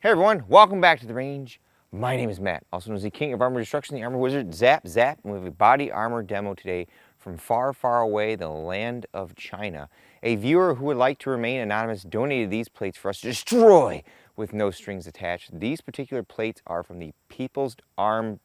Hey everyone, welcome back to the range. My name is Matt, also known as the King of Armor Destruction, the Armor Wizard, Zap, and we have a body armor demo today from far, far away, the land of China. A viewer who would like to remain anonymous donated these plates for us to destroy with no strings attached. These particular plates are from the People's Armed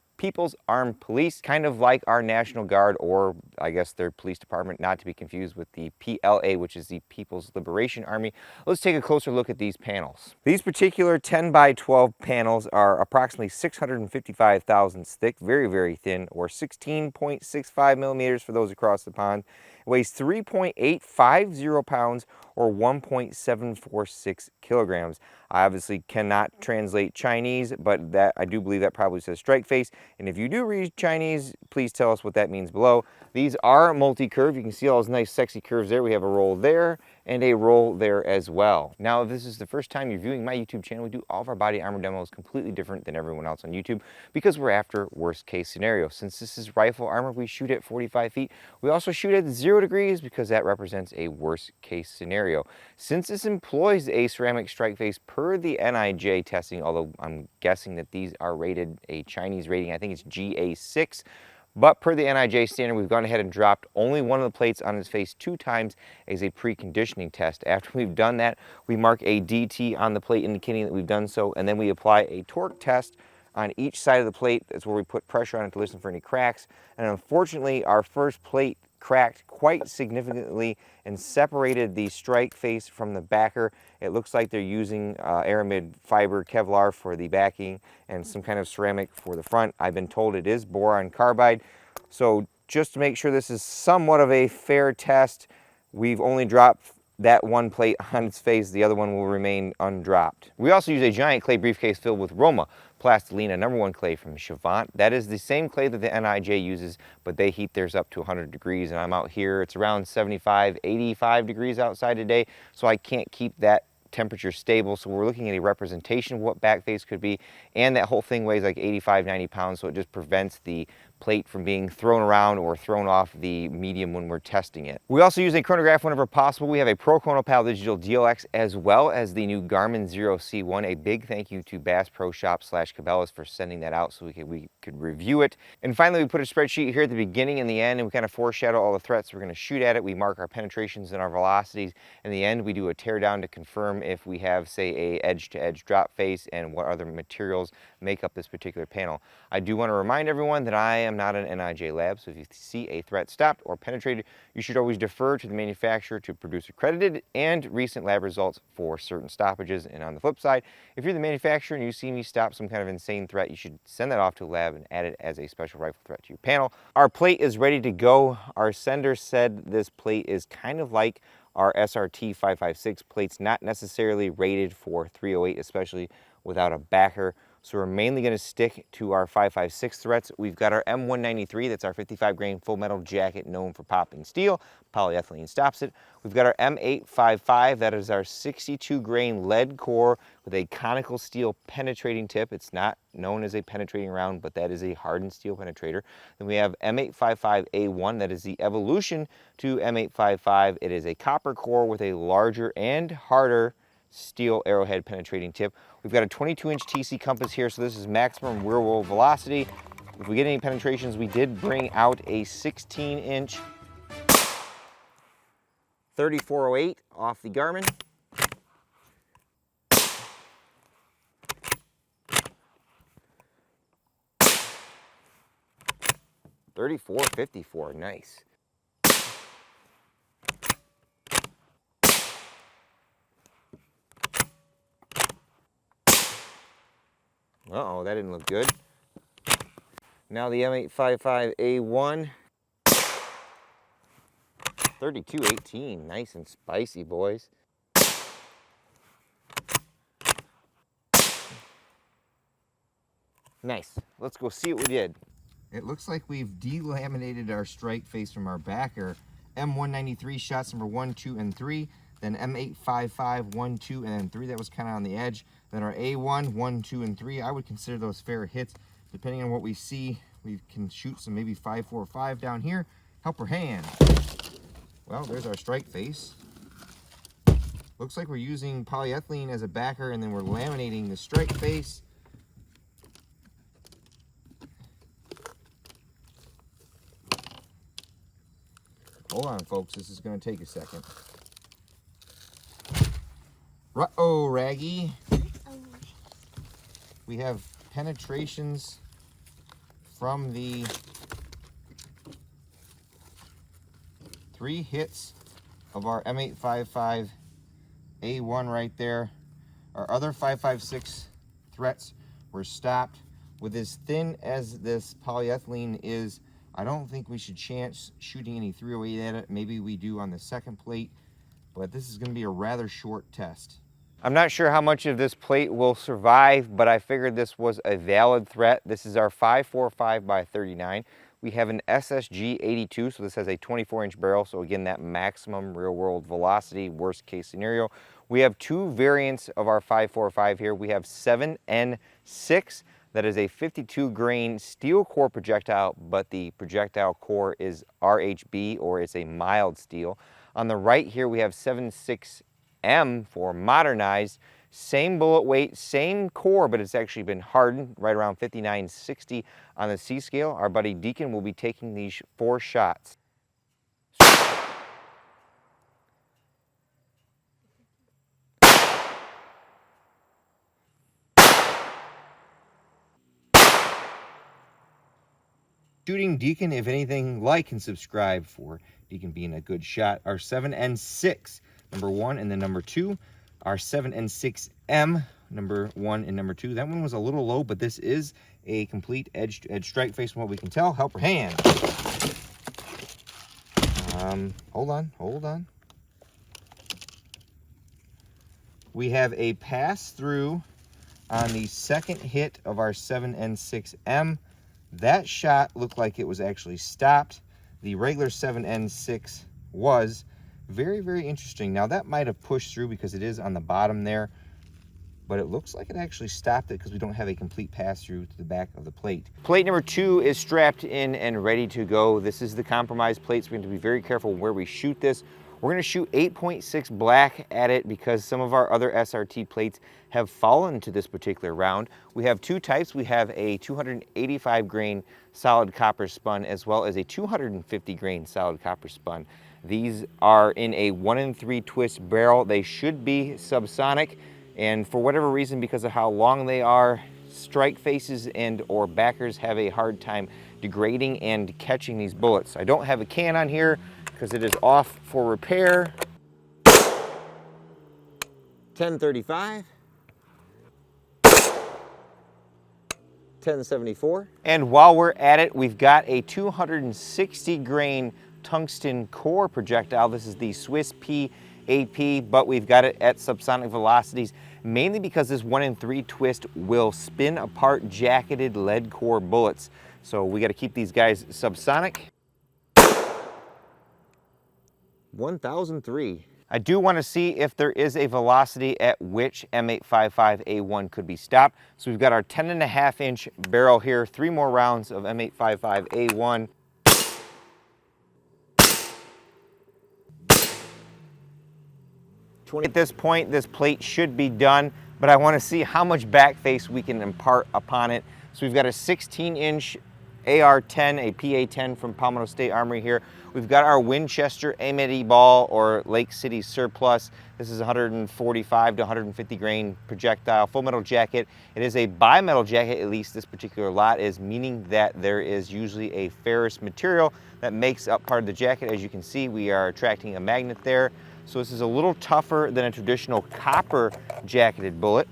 Police, kind of like our National Guard, or I guess their police department, not to be confused with the PLA, which is the People's Liberation Army. Let's take a closer look at these panels. These particular 10 by 12 panels are approximately 655 thousandths thick, very, very thin, or 16.65 millimeters for those across the pond. It weighs 3.850 pounds, or 1.746 kilograms. I obviously cannot translate Chinese, but that I do believe that probably says strike face. And if you do read Chinese, please tell us what that means below. These are multi-curve. You can see all those nice sexy curves there. We have a roll there and a roll there as well. Now, if this is the first time you're viewing my YouTube channel, we do all of our body armor demos completely different than everyone else on YouTube because we're after worst case scenario. Since this is rifle armor, we shoot at 45 feet. We also shoot at 0 degrees because that represents a worst case scenario. Since this employs a ceramic strike face per the NIJ testing, although I'm guessing that these are rated a Chinese rating, I think it's GA6. But per the NIJ standard, we've gone ahead and dropped only one of the plates on its face 2 times as a preconditioning test. After we've done that, we mark a DT on the plate indicating that we've done so, and then we apply a torque test on each side of the plate. That's where we put pressure on it to listen for any cracks. And unfortunately, our first plate cracked quite significantly and separated the strike face from the backer. It looks like they're using aramid fiber Kevlar for the backing and some kind of ceramic for the front. I've been told it is boron carbide. So just to make sure this is somewhat of a fair test, we've only dropped that one plate on its face. The other one will remain undropped. We also use a giant clay briefcase filled with Roma Plastilina #1 clay from Chavant. That is the same clay that the NIJ uses, but they heat theirs up to 100 degrees, and I'm out here, it's around 75, 85 degrees outside today, so I can't keep that temperature stable. So we're looking at a representation of what back face could be, and that whole thing weighs like 85, 90 pounds, so it just prevents the plate from being thrown around or thrown off the medium when we're testing it. We also use a chronograph whenever possible. We have a Pro Chronopal Digital DLX as well as the new Garmin 0C1. A big thank you to Bass Pro Shop / Cabela's for sending that out so we could review it. And finally, we put a spreadsheet here at the beginning and the end, and we kind of foreshadow all the threats we're going to shoot at it. We mark our penetrations and our velocities. In the end, we do a tear down to confirm if we have, say, a edge-to-edge drop face and what other materials make up this particular panel. I do want to remind everyone that I am not an NIJ lab, so if you see a threat stopped or penetrated, you should always defer to the manufacturer to produce accredited and recent lab results for certain stoppages. And on the flip side, if you're the manufacturer and you see me stop some kind of insane threat, you should send that off to a lab and add it as a special rifle threat to your panel. Our plate is ready to go. Our sender said this plate is kind of like our SRT 556 plates, not necessarily rated for 308, especially without a backer. So we're mainly going to stick to our 556 threats. We've got our M193, that's our 55 grain full metal jacket known for popping steel. Polyethylene stops it. We've got our M855, that is our 62 grain lead core with a conical steel penetrating tip. It's not known as a penetrating round, but that is a hardened steel penetrator. Then we have M855A1, that is the evolution to M855. It is a copper core with a larger and harder steel arrowhead penetrating tip. We've got a 22-inch TC compass here, so this is maximum rear roll velocity. If we get any penetrations, we did bring out a 16-inch 3408 off the Garmin. .3454, nice. Uh-oh, that didn't look good. Now the M855A1. 3218, nice and spicy, boys. Nice. Let's go see what we did. It looks like we've delaminated our strike face from our backer. M193 shots number 1, 2, and 3. Then M855, 1, 2, and then 3. That was kind of on the edge. Then our A1, 1, 2, and 3. I would consider those fair hits. Depending on what we see, we can shoot some maybe 5.45 down here. Helper hand. Well, there's our strike face. Looks like we're using polyethylene as a backer, and then we're laminating the strike face. Hold on, folks, this is going to take a second. R.A.N.G.E. We have penetrations from the 3 hits of our M855A1 right there. Our other 5.56 threats were stopped. With as thin as this polyethylene is, I don't think we should chance shooting any 308 at it. Maybe we do on the second plate, but this is going to be a rather short test. I'm not sure how much of this plate will survive, but I figured this was a valid threat. This is our 5.45 by 39. We have an SSG82, so this has a 24-inch barrel, so again, that maximum real-world velocity, worst case scenario. We have 2 variants of our 5.45 here. We have 7N6. That is a 52 grain steel core projectile, but the projectile core is RHB, or it's a mild steel. On the right here, we have 7.6M for modernized. Same bullet weight, same core, but it's actually been hardened, right around 59.60 on the C scale. Our buddy Deacon will be taking these 4 shots. Shooting Deacon, if anything, like and subscribe for Deacon being a good shot. Our 7N6, number 1 and then number 2. Our 7N6M, number 1 and number 2. That one was a little low, but this is a complete edge-to-edge strike face from what we can tell. Helper hand. Hold on. We have a pass through on the second hit of our 7N6M. That shot looked like it was actually stopped. The regular 7N6 was. Very, very interesting. Now that might have pushed through because it is on the bottom there, but it looks like it actually stopped it because we don't have a complete pass through to the back of the plate. Plate number 2 is strapped in and ready to go. This is the compromised plate, so we have to be very careful where we shoot this. We're going to shoot 8.6 black at it because some of our other SRT plates have fallen to this particular round. We have 2 types. We have a 285 grain solid copper spun as well as a 250 grain solid copper spun. These are in a 1-in-3 twist barrel. They should be subsonic, and for whatever reason, because of how long they are, strike faces and or backers have a hard time degrading and catching these bullets. I don't have a can on here because it is off for repair. 1035. 1074. And while we're at it, we've got a 260 grain tungsten core projectile. This is the Swiss PAP, but we've got it at subsonic velocities, mainly because this 1-in-3 twist will spin apart jacketed lead core bullets. So we got to keep these guys subsonic. 1003. I do want to see if there is a velocity at which M855A1 could be stopped. So we've got our 10.5-inch barrel here, 3 more rounds of M855A1. At this point, this plate should be done, but I want to see how much back face we can impart upon it. So we've got a 16-inch AR-10, a PA-10 from Palmetto State Armory here. We've got our Winchester Amity ball, or Lake City Surplus. This is 145 to 150 grain projectile, full metal jacket. It is a bimetal jacket, at least this particular lot is, meaning that there is usually a ferrous material that makes up part of the jacket. As you can see, we are attracting a magnet there. So this is a little tougher than a traditional copper jacketed bullet.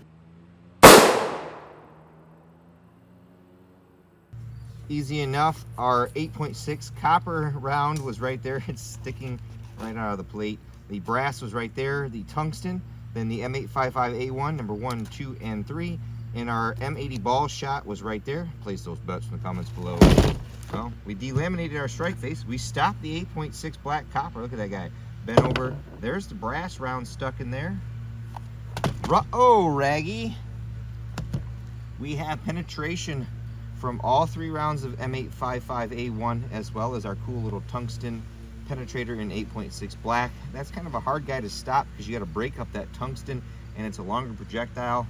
Easy enough. Our 8.6 copper round was right there. It's sticking right out of the plate. The brass was right there. The tungsten, then the M855A1, number 1, 2, and 3. And our M80 ball shot was right there. Place those bets in the comments below. Well, we delaminated our strike face. We stopped the 8.6 black copper. Look at that guy. Bent over. There's the brass round stuck in there. R.A.N.G.E. We have penetration from all 3 rounds of M855A1, as well as our cool little tungsten penetrator in 8.6 black. That's kind of a hard guy to stop because you got to break up that tungsten and it's a longer projectile.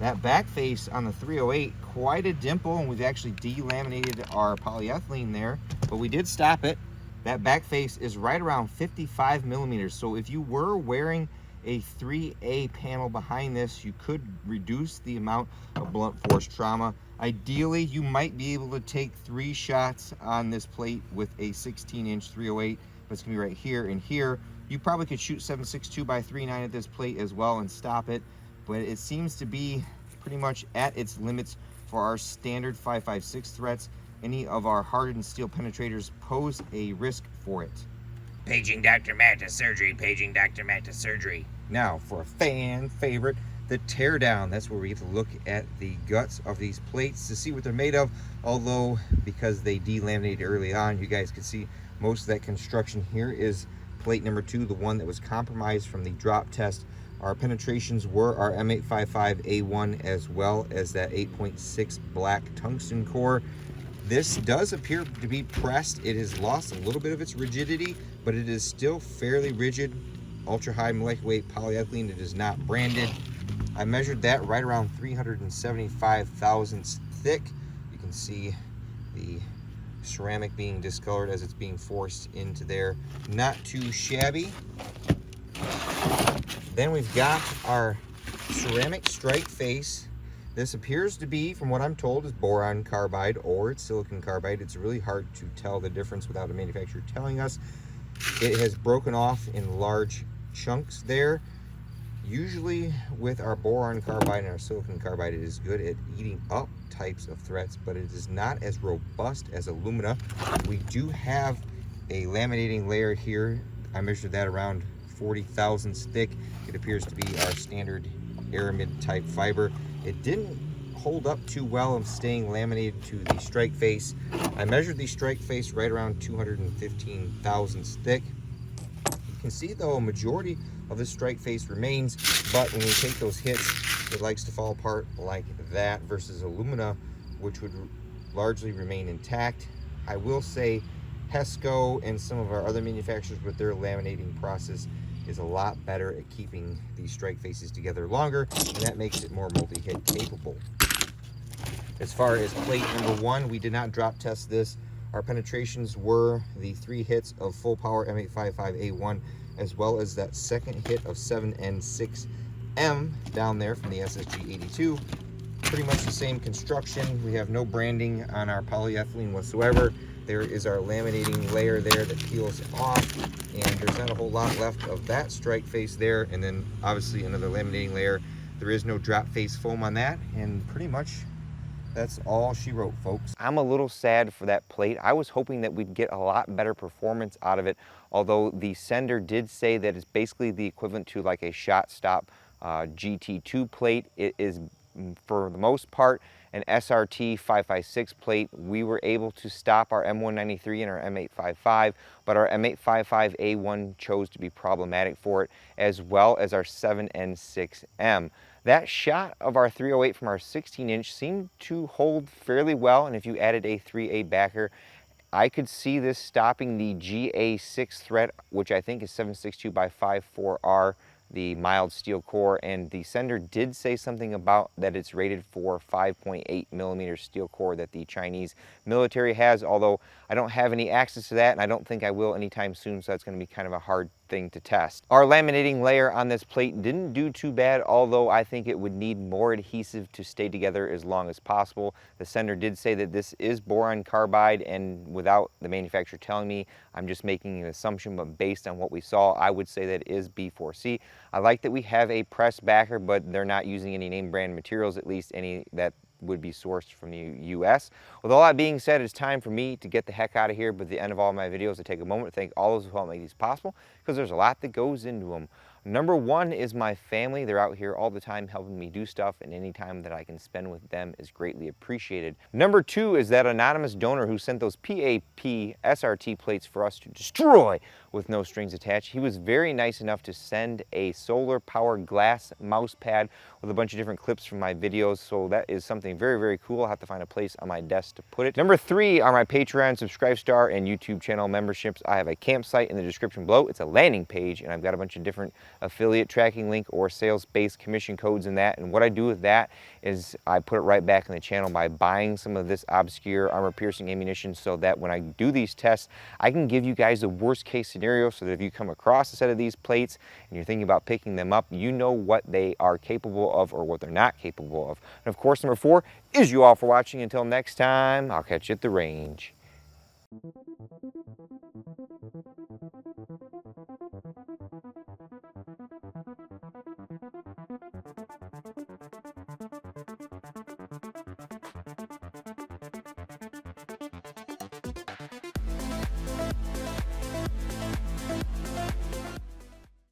That back face on the 308, quite a dimple, and we've actually delaminated our polyethylene there, but we did stop it. That back face is right around 55 millimeters. So if you were wearing a 3A panel behind this, you could reduce the amount of blunt force trauma. Ideally, you might be able to take 3 shots on this plate with a 16-inch 308, but it's gonna be right here and here. You probably could shoot 7.62 by 3.9 at this plate as well and stop it, but it seems to be pretty much at its limits for our standard 5.56 threats. Any of our hardened steel penetrators pose a risk for it. Paging Dr. Matt to surgery, paging Dr. Matt to surgery. Now, for a fan favorite, the teardown. That's where we get to look at the guts of these plates to see what they're made of. Although, because they delaminated early on, you guys can see most of that construction. Here is plate number 2, the one that was compromised from the drop test. Our penetrations were our M855A1 as well as that 8.6 black tungsten core. This does appear to be pressed. It has lost a little bit of its rigidity, but it is still fairly rigid. Ultra high molecular weight polyethylene. It is not branded. I measured that right around 375 thousandths thick. You can see the ceramic being discolored as it's being forced into there. Not too shabby. Then we've got our ceramic strike face. This appears to be, from what I'm told, is boron carbide or it's silicon carbide. It's really hard to tell the difference without a manufacturer telling us. It has broken off in large chunks there. Usually with our boron carbide and our silicon carbide, it is good at eating up types of threats, but it is not as robust as alumina. We do have a laminating layer here. I measured that around 40 thousandths thick. It appears to be our standard aramid type fiber. It didn't hold up too well of staying laminated to the strike face. I measured the strike face right around 215 thousandths thick. You can see though a majority of the strike face remains, but when we take those hits, it likes to fall apart like that versus alumina, which would largely remain intact. I will say HESCO and some of our other manufacturers with their laminating process is a lot better at keeping these strike faces together longer, and that makes it more multi-hit capable. As far as plate number 1, we did not drop test this. Our penetrations were the 3 hits of full power M855A1, as well as that second hit of 7N6M down there from the SSG82. Pretty much the same construction. We have no branding on our polyethylene whatsoever. There is our laminating layer there that peels off, and there's not a whole lot left of that strike face there. And then obviously another laminating layer. There is no drop face foam on that, and pretty much that's all she wrote, folks. I'm a little sad for that plate. I was hoping that we'd get a lot better performance out of it, although the sender did say that it's basically the equivalent to like a shot stop GT2 plate. It is, for the most part, an SRT 5.56 plate. We were able to stop our M193 and our M855, but our M855A1 chose to be problematic for it, as well as our 7N6M. That shot of our 308 from our 16-inch seemed to hold fairly well, and if you added a 3A backer, I could see this stopping the GA6 threat, which I think is 7.62 by 5.4R, the mild steel core, and the sender did say something about that it's rated for 5.8 millimeter steel core that the Chinese military has, although I don't have any access to that, and I don't think I will anytime soon, so that's going to be kind of a hard thing to test. Our laminating layer on this plate didn't do too bad, although I think it would need more adhesive to stay together as long as possible. The sender did say that this is boron carbide, and without the manufacturer telling me, I'm just making an assumption, but based on what we saw, I would say that it is B4C. I like that we have a press backer, but they're not using any name brand materials, at least any that would be sourced from the US. With all that being said, it's time for me to get the heck out of here, but at the end of all my videos, I take a moment to thank all those who help make these possible, because there's a lot that goes into them. Number 1 is my family. They're out here all the time helping me do stuff, and any time that I can spend with them is greatly appreciated. Number 2 is that anonymous donor who sent those PAP SRT plates for us to destroy with no strings attached. He was very nice enough to send a solar powered glass mouse pad with a bunch of different clips from my videos, so that is something very, very cool. I'll have to find a place on my desk to put it. Number 3 are my Patreon, Subscribe Star, and YouTube channel memberships. I have a campsite in the description below. It's a landing page, and I've got a bunch of different affiliate tracking link or sales-based commission codes in that, and what I do with that is I put it right back in the channel by buying some of this obscure armor-piercing ammunition, so that when I do these tests, I can give you guys the worst-case scenario, so that if you come across a set of these plates and you're thinking about picking them up, you know what they are capable of or what they're not capable of. And of course, number 4 is you all for watching. Until next time, I'll catch you at the range.